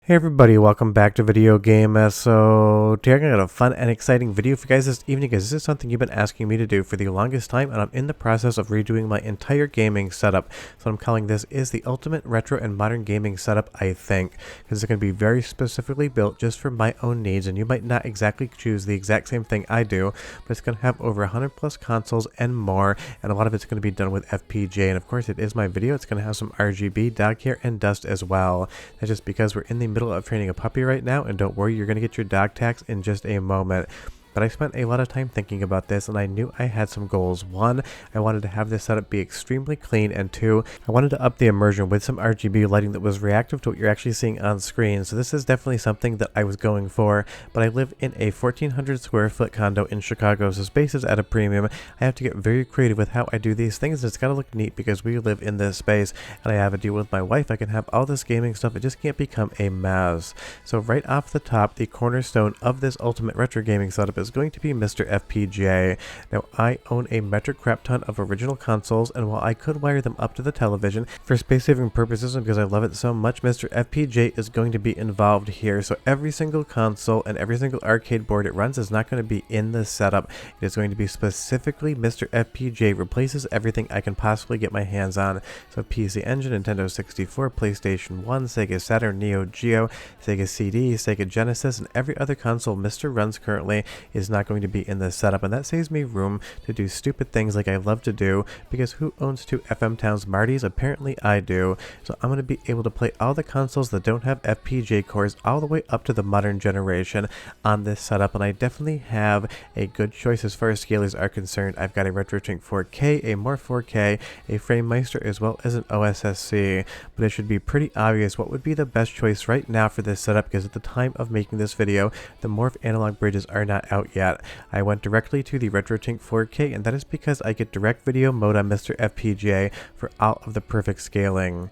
Hey everybody, welcome back to Video Game. So today I got a fun and exciting video for you guys this evening because this is something you've been asking me to do for the longest time, and I'm in the process of redoing my entire gaming setup. So I'm calling this is the ultimate retro and modern gaming setup, I think, because it's going to be very specifically built just for my own needs, and you might not exactly choose the exact same thing I do, but it's going to have over 100 plus consoles and more, and a lot of it's going to be done with FPGA, and of course it is my video. It's going to have some RGB, dog hair, and dust as well. That's just because we're in the middle of training a puppy right now, and don't worry, you're going to get your dog tags in just a moment. But I spent a lot of time thinking about this, and I knew I had some goals. One, I wanted to have this setup be extremely clean, and two, I wanted to up the immersion with some RGB lighting that was reactive to what you're actually seeing on screen. So this is definitely something that I was going for, but I live in a 1,400 square foot condo in Chicago, so space is at a premium. I have to get very creative with how I do these things, and it's got to look neat because we live in this space, and I have a deal with my wife. I can have all this gaming stuff, it just can't become a mess. So right off the top, the cornerstone of this ultimate retro gaming setup is going to be MiSTer FPGA. Now, I own a metric crap ton of original consoles, and while I could wire them up to the television for space saving purposes and because I love it so much, MiSTer FPGA is going to be involved here. So every single console and every single arcade board it runs is not going to be in the setup. It is going to be specifically MiSTer FPGA, replaces everything I can possibly get my hands on. So PC Engine, Nintendo 64, PlayStation 1, Sega Saturn, Neo Geo, Sega CD, Sega Genesis, and every other console MiSTer runs currently is not going to be in this setup, and that saves me room to do stupid things like I love to do, because who owns two FM Towns Martys? Apparently I do. So I'm going to be able to play all the consoles that don't have FPGA cores all the way up to the modern generation on this setup, and I definitely have a good choice as far as scalers are concerned. I've got a RetroTink 4K, a Morph 4K, a FrameMeister, as well as an OSSC, but it should be pretty obvious what would be the best choice right now for this setup, because at the time of making this video, the Morph analog bridges are not out yet. I went directly to the RetroTink 4K, and that is because I get direct video mode on MiSTer FPGA for all of the perfect scaling.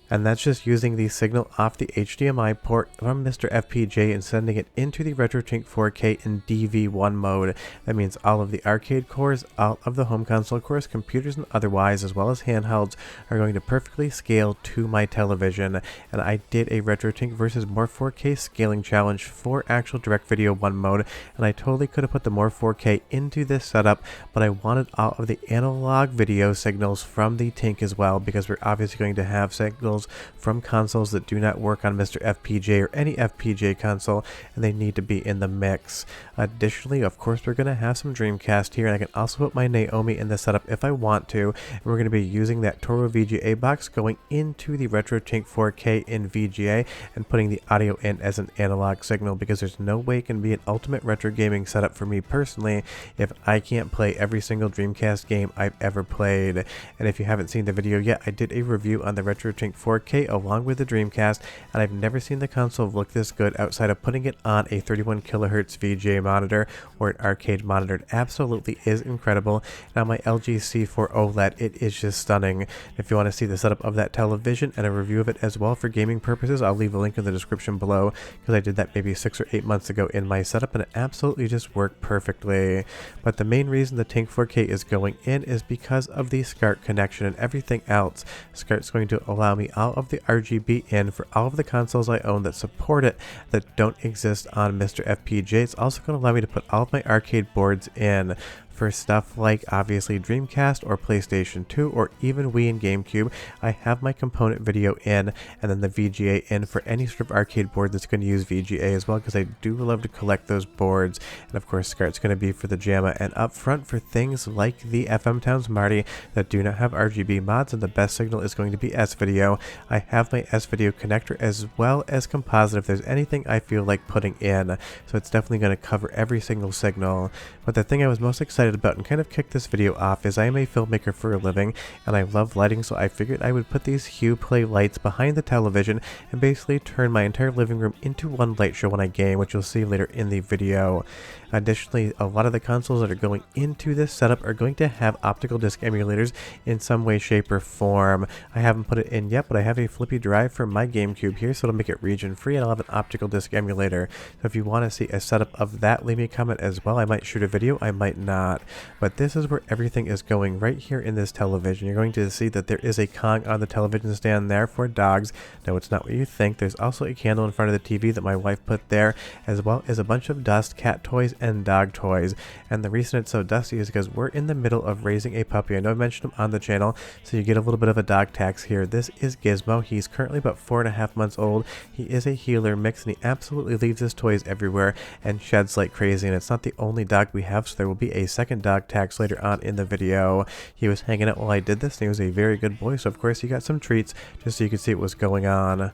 And that's just using the signal off the HDMI port from MiSTer FPGA and sending it into the RetroTink 4K in DV1 mode. That means all of the arcade cores, all of the home console cores, computers and otherwise, as well as handhelds, are going to perfectly scale to my television. And I did a RetroTink versus Morph 4K scaling challenge for actual direct video 1 mode, and I totally could have put the Morph 4K into this setup, but I wanted all of the analog video signals from the Tink as well, because we're obviously going to have signals from consoles that do not work on MiSTer FPGA or any FPGA console, and they need to be in the mix. Additionally, of course, we're going to have some Dreamcast here, and I can also put my Naomi in the setup if I want to, and we're going to be using that Toro VGA box going into the RetroTink 4K in VGA and putting the audio in as an analog signal, because there's no way it can be an ultimate retro gaming setup for me personally if I can't play every single Dreamcast game I've ever played. And if you haven't seen the video yet, I did a review on the RetroTink 4K along with the Dreamcast, and I've never seen the console look this good outside of putting it on a 31 kilohertz VGA monitor or an arcade monitor. It absolutely is incredible. Now my LG C4 OLED, it is just stunning. If you want to see the setup of that television and a review of it as well for gaming purposes, I'll leave a link in the description below, because I did that maybe 6 or 8 months ago in my setup, and it absolutely just worked perfectly. But the main reason the Tink 4K is going in is because of the SCART connection and everything else. SCART's going to allow me all of the RGB in for all of the consoles I own that support it that don't exist on MiSTer FPGA. It's also going to allow me to put all of my arcade boards in for stuff like obviously Dreamcast or PlayStation 2 or even Wii and GameCube. I have my component video in, and then the VGA in for any sort of arcade board that's going to use VGA as well, because I do love to collect those boards. And of course, SCART's going to be for the JAMA, and up front for things like the FM Towns Marty that do not have RGB mods, and the best signal is going to be S-Video. I have my S-Video connector as well as composite if there's anything I feel like putting in, so it's definitely going to cover every single signal. But the thing I was most excited about and kind of kick this video off is I am a filmmaker for a living, and I love lighting, so I figured I would put these Hue Play lights behind the television and basically turn my entire living room into one light show when I game, which you'll see later in the video. Additionally, a lot of the consoles that are going into this setup are going to have optical disc emulators in some way, shape, or form. I haven't put it in yet, but I have a flippy drive from my GameCube here, so it'll make it region free, and I'll have an optical disc emulator. So if you want to see a setup of that, leave me a comment as well. I might shoot a video, I might not. not. But this is where everything is going right here in this television. You're going to see that there is a Kong on the television stand there for dogs. No, it's not what you think. There's also a candle in front of the TV that my wife put there, as well as a bunch of dust, cat toys, and dog toys. And the reason it's so dusty is because we're in the middle of raising a puppy. I know I mentioned him on the channel, so you get a little bit of a dog tax here. This is Gizmo. He's currently about 4.5 months old. He is a healer mix, and he absolutely leaves his toys everywhere and sheds like crazy. And it's not the only dog we have, so there will be a second dog tax later on in the video. He was hanging out while I did this, and he was a very good boy, so of course he got some treats just so you could see what was going on.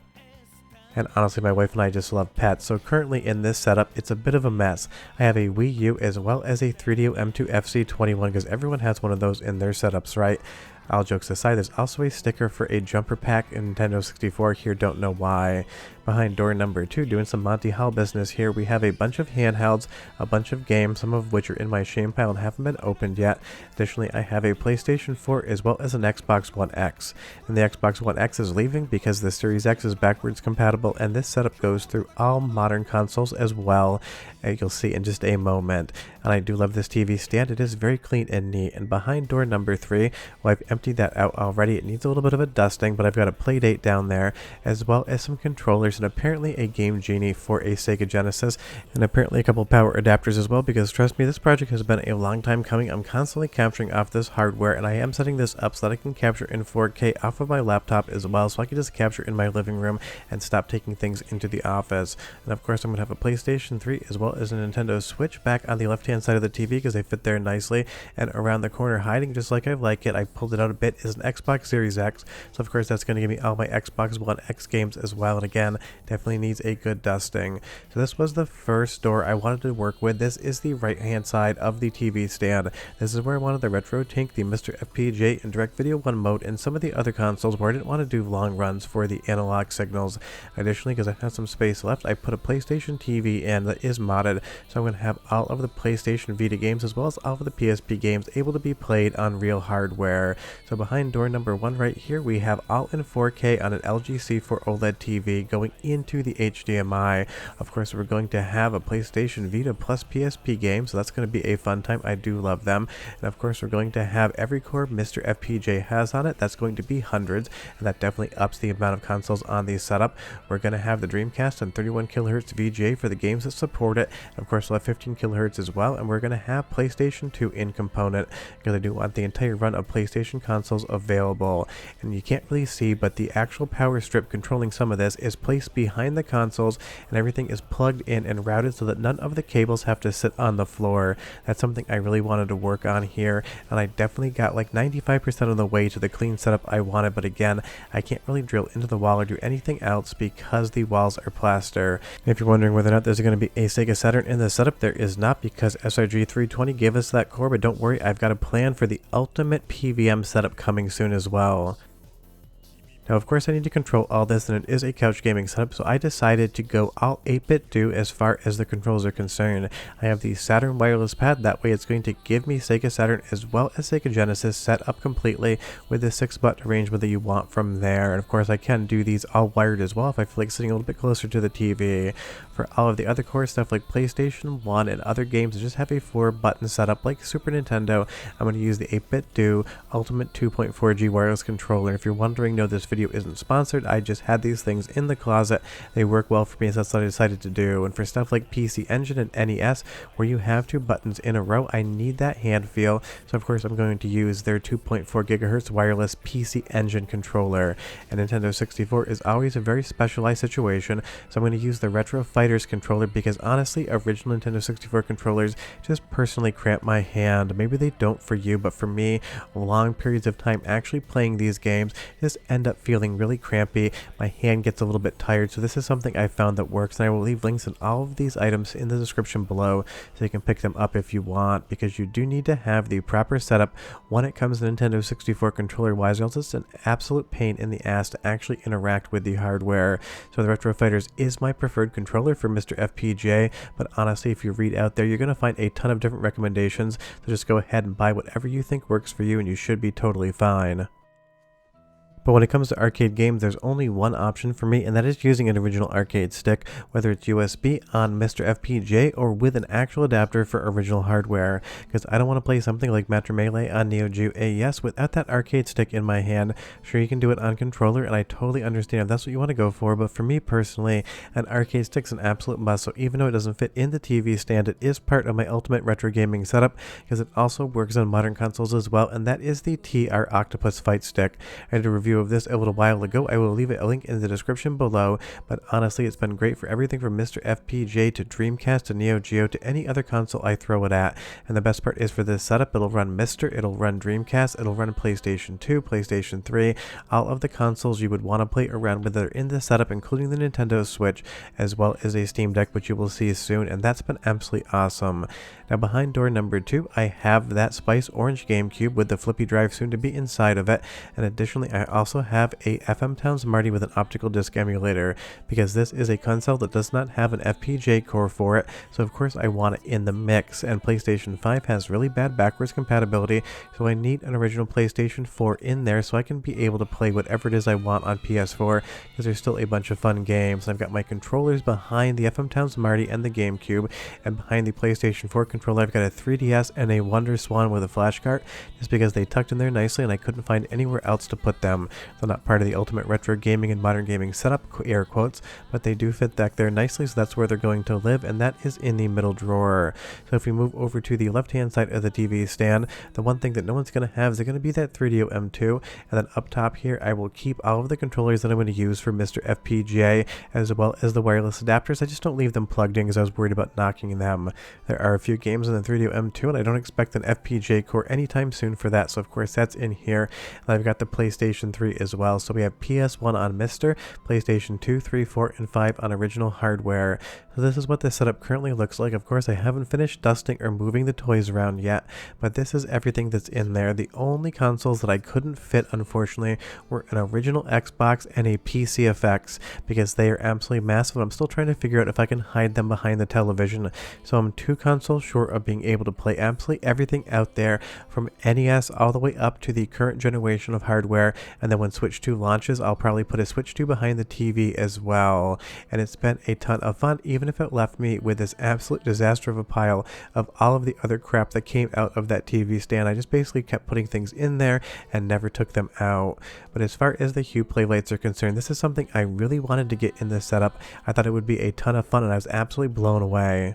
And honestly, my wife and I just love pets. So currently in this setup, it's a bit of a mess. I have a Wii U as well as a 3DO M2 FC21 because everyone has one of those in their setups, right? All jokes aside, there's also a sticker for a jumper pack in Nintendo 64 here, don't know why. Behind door number 2, doing some Monty Hall business here, we have a bunch of handhelds, a bunch of games, some of which are in my shame pile and haven't been opened yet. Additionally, I have a PlayStation 4 as well as an Xbox One X. And the Xbox One X is leaving because the Series X is backwards compatible, and this setup goes through all modern consoles as well. You'll see in just a moment. And I do love this TV stand. It is very clean and neat. And behind door number 3, well, I've emptied that out already. It needs a little bit of a dusting, but I've got a Playdate down there, as well as some controllers and apparently a Game Genie for a Sega Genesis, and apparently a couple power adapters as well, because trust me, this project has been a long time coming. I'm constantly capturing off this hardware, and I am setting this up so that I can capture in 4K off of my laptop as well, so I can just capture in my living room and stop taking things into the office. And of course, I'm going to have a PlayStation 3 as well as a Nintendo Switch back on the left-hand side of the TV because they fit there nicely, and around the corner, hiding just like I like it, I pulled it out a bit, is an Xbox Series X, so of course that's going to give me all my Xbox One X games as well, and again, definitely needs a good dusting. So this was the first door I wanted to work with. This is the right hand side of the TV stand. This is where I wanted the RetroTink, the MiSTer FPGA, and Direct Video 1 mode, and some of the other consoles where I didn't want to do long runs for the analog signals. Additionally, because I had some space left, I put a PlayStation TV in that is modded, so I'm going to have all of the PlayStation Vita games as well as all of the PSP games able to be played on real hardware. So behind door number 1 right here, we have all in 4K on an LG C4 OLED TV going into the HDMI. Of course, we're going to have a PlayStation Vita plus PSP game, so that's going to be a fun time. I do love them. And of course, we're going to have every core MiSTer FPGA has on it. That's going to be hundreds, and that definitely ups the amount of consoles on the setup. We're going to have the Dreamcast and 31 kHz VGA for the games that support it. Of course, we'll have 15 kHz as well, and we're going to have PlayStation 2 in component because I do want the entire run of PlayStation consoles available. And you can't really see, but the actual power strip controlling some of this is placed behind the consoles, and everything is plugged in and routed so that none of the cables have to sit on the floor. That's something I really wanted to work on here, and I definitely got like 95% of the way to the clean setup I wanted, but again, I can't really drill into the wall or do anything else because the walls are plaster. If you're wondering whether or not there's going to be a Sega Saturn in the setup, there is not, because SRG 320 gave us that core, but don't worry, I've got a plan for the ultimate PVM setup coming soon as well. Now, of course, I need to control all this, and it is a couch gaming setup, so I decided to go all 8-bit do as far as the controls are concerned. I have the Saturn wireless pad. That way it's going to give me Sega Saturn as well as Sega Genesis set up completely with the 6-button arrangement that you want from there. And of course, I can do these all wired as well if I feel like sitting a little bit closer to the TV. For all of the other core stuff like PlayStation 1 and other games, I just have a 4-button setup like Super Nintendo. I'm going to use the 8-bit do Ultimate 2.4G wireless controller. If you're wondering, no, this video isn't sponsored. I just had these things in the closet. They work well for me, so that's what I decided to do. And for stuff like PC Engine and NES, where you have 2 buttons in a row, I need that hand feel. So of course I'm going to use their 2.4 GHz wireless PC Engine controller. And Nintendo 64 is always a very specialized situation, so I'm going to use the Retro Fighters controller because honestly, original Nintendo 64 controllers just personally cramp my hand. Maybe they don't for you, but for me, long periods of time actually playing these games just end up feeling really crampy. My hand gets a little bit tired, so this is something I found that works, and I will leave links in all of these items in the description below so you can pick them up if you want, because you do need to have the proper setup when it comes to Nintendo 64 controller wise, or else it's an absolute pain in the ass to actually interact with the hardware. So the Retro Fighters is my preferred controller for MiSTer FPGA, but honestly, if you read out there, you're going to find a ton of different recommendations, so just go ahead and buy whatever you think works for you and you should be totally fine. But when it comes to arcade games, there's only one option for me, and that is using an original arcade stick, whether it's USB on MiSTer FPGA or with an actual adapter for original hardware, because I don't want to play something like Metro Melee on Neo Geo AES without that arcade stick in my hand. Sure, you can do it on controller, and I totally understand if that's what you want to go for, but for me personally, an arcade stick's an absolute must, so even though it doesn't fit in the TV stand, it is part of my ultimate retro gaming setup, because it also works on modern consoles as well, and that is the TR Octopus Fight Stick. I did a review of this a little while ago. I will leave a link in the description below, but honestly it's been great for everything from MiSTer FPGA to Dreamcast to Neo Geo to any other console I throw it at. And the best part is for this setup, it'll run MiSTer, it'll run Dreamcast, it'll run PlayStation 2, PlayStation 3, all of the consoles you would want to play around with that are in this setup, including the Nintendo Switch, as well as a Steam Deck, which you will see soon, and that's been absolutely awesome. Now behind door number 2, I have that Spice Orange GameCube with the flippy drive soon to be inside of it, and additionally I also have a FM Towns Marty with an optical disc emulator, because this is a console that does not have an FPGA core for it, so of course I want it in the mix, and PlayStation 5 has really bad backwards compatibility, so I need an original PlayStation 4 in there so I can be able to play whatever it is I want on PS4, because there's still a bunch of fun games. I've got my controllers behind the FM Towns Marty and the GameCube, and behind the PlayStation 4 controller I've got a 3DS and a Wonder Swan with a flash cart, just because they tucked in there nicely and I couldn't find anywhere else to put them. They're not part of the ultimate retro gaming and modern gaming setup, air quotes, but they do fit back there nicely, so that's where they're going to live, and that is in the middle drawer. So if we move over to the left hand side of the TV stand, the one thing that no one's going to have is going to be that 3DO M2, and then up top here I will keep all of the controllers that I'm going to use for MiSTer FPGA, as well as the wireless adapters. I just don't leave them plugged in because I was worried about knocking them. There are a few games in the 3DO M2, and I don't expect an FPGA core anytime soon for that, so of course that's in here. And I've got the PlayStation 3 as well, so we have PS1 on MiSTer, PlayStation 2, 3, 4, and 5 on original hardware. So this is what this setup currently looks like. Of course I haven't finished dusting or moving the toys around yet, but this is everything that's in there. The only consoles that I couldn't fit, unfortunately, were an original Xbox and a PCFX, because they are absolutely massive. I'm still trying to figure out if I can hide them behind the television, so I'm 2 consoles short of being able to play absolutely everything out there, from NES all the way up to the current generation of hardware, and then when Switch 2 launches I'll probably put a Switch 2 behind the TV as well. And it's been a ton of fun, even if it left me with this absolute disaster of a pile of all of the other crap that came out of that TV stand. I just basically kept putting things in there and never took them out. But as far as the Hue Play lights are concerned, this is something I really wanted to get in this setup. I thought it would be a ton of fun, and I was absolutely blown away.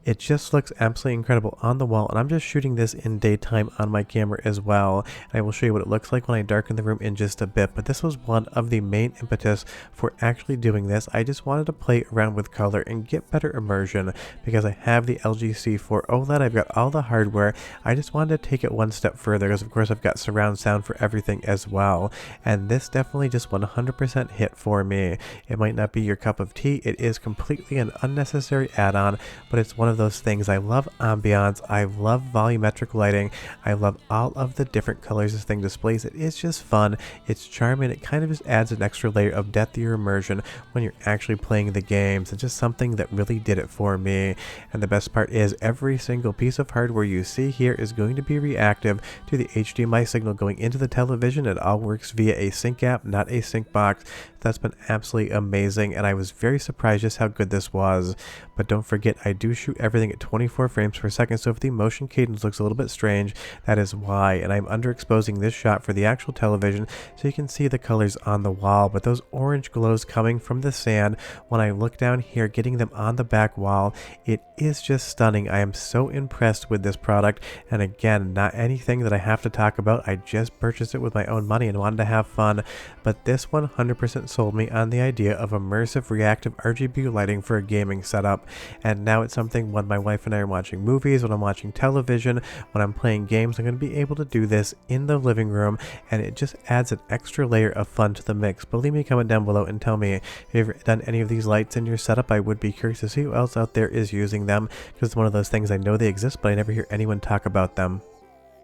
It just looks absolutely incredible on the wall, and I'm just shooting this in daytime on my camera as well, and I will show you what it looks like when I darken the room in just a bit. But this was one of the main impetus for actually doing this. I just wanted to play around with color and get better immersion, because I have the LG C4 OLED, I've got all the hardware. I just wanted to take it one step further, because of course I've got surround sound for everything as well, and this definitely just 100% hit for me. It might not be your cup of tea, it is completely an unnecessary add-on, but it's one of those things. I love ambiance, I love volumetric lighting, I love all of the different colors this thing displays. It is just fun, it's charming, it kind of just adds an extra layer of depth to your immersion when you're actually playing the games. It's just something that really did it for me. And the best part is every single piece of hardware you see here is going to be reactive to the HDMI signal going into the television. It all works via a sync app, not a sync box. That's been absolutely amazing, and I was very surprised just how good this was. But don't forget, I do shoot everything at 24 frames per second, so if the motion cadence looks a little bit strange, that is why. And I'm underexposing this shot for the actual television so you can see the colors on the wall, but those orange glows coming from the sand when I look down here, getting them on the back wall, it is just stunning. I am so impressed with this product, and again, not anything that I have to talk about. I just purchased it with my own money and wanted to have fun, but this 100% sold me on the idea of immersive reactive RGB lighting for a gaming setup. And now it's something when my wife and I are watching movies, when I'm watching television, when I'm playing games, I'm going to be able to do this in the living room, and it just adds an extra layer of fun to the mix. But leave me a comment down below and tell me if you've ever done any of these lights in your setup. I would be curious to see who else out there is using them, because it's one of those things I know they exist, but I never hear anyone talk about them.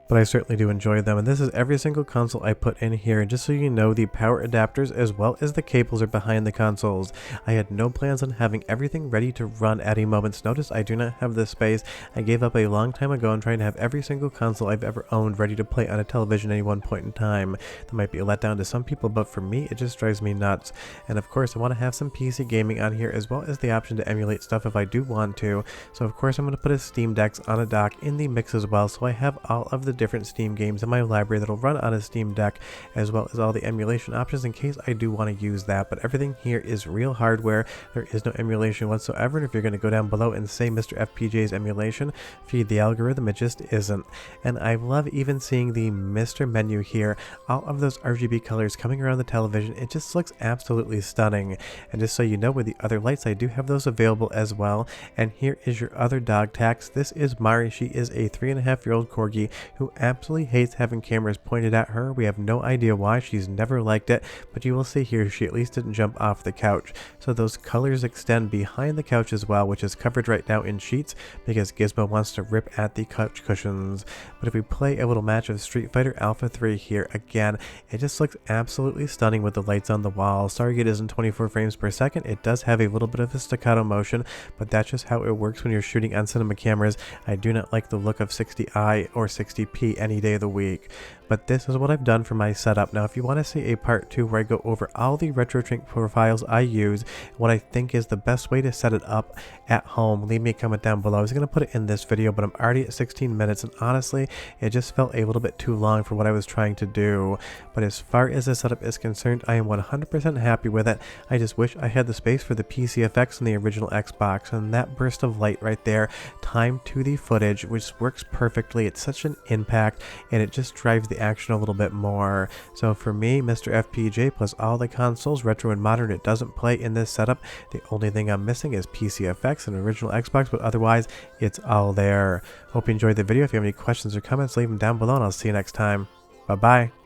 but I certainly do enjoy them. And this is every single console I put in here. And just so you know, the power adapters as well as the cables are behind the consoles. I had no plans on having everything ready to run at a moment's notice. I do not have the space. I gave up a long time ago on trying to have every single console I've ever owned ready to play on a television at any one point in time. That might be a letdown to some people, but for me, it just drives me nuts. And of course, I want to have some PC gaming on here as well as the option to emulate stuff if I do want to. So of course, I'm going to put a Steam Deck on a dock in the mix as well, so I have all of the different Steam games in my library that'll run on a Steam Deck, as well as all the emulation options in case I do want to use that. But everything here is real hardware. There is no emulation whatsoever, and if you're going to go down below and say MiSTer FPGA's emulation, feed the algorithm, it just isn't. And I love even seeing the MiSTer menu here, all of those RGB colors coming around the television. It just looks absolutely stunning. And just so you know, with the other lights, I do have those available as well. And here is your other dog tax. This is Mari. She is a 3.5-year-old corgi who absolutely hates having cameras pointed at her. We have no idea why. She's never liked it, but you will see here she at least didn't jump off the couch. So those colors extend behind the couch as well, which is covered right now in sheets because Gizmo wants to rip at the couch cushions. But if we play a little match of Street Fighter Alpha 3 here again, it just looks absolutely stunning with the lights on the wall. Sorry it isn't 24 frames per second. It does have a little bit of a staccato motion, but that's just how it works when you're shooting on cinema cameras. I do not like the look of 60i or 60p any day of the week. But this is what I've done for my setup. Now, if you want to see a part 2 where I go over all the RetroTink profiles I use, what I think is the best way to set it up at home, leave me a comment down below. I was going to put it in this video, but I'm already at 16 minutes, and honestly, it just felt a little bit too long for what I was trying to do. But as far as the setup is concerned, I am 100% happy with it. I just wish I had the space for the PCFX and the original Xbox, and that burst of light right there, timed to the footage, which works perfectly. It's such an impact, and it just drives the action a little bit more. So for me, MiSTer FPGA plus all the consoles, retro and modern, it doesn't play in this setup. The only thing I'm missing is PCFX and original Xbox, but otherwise it's all there. Hope you enjoyed the video. If you have any questions or comments, leave them down below, and I'll see you next time. Bye bye.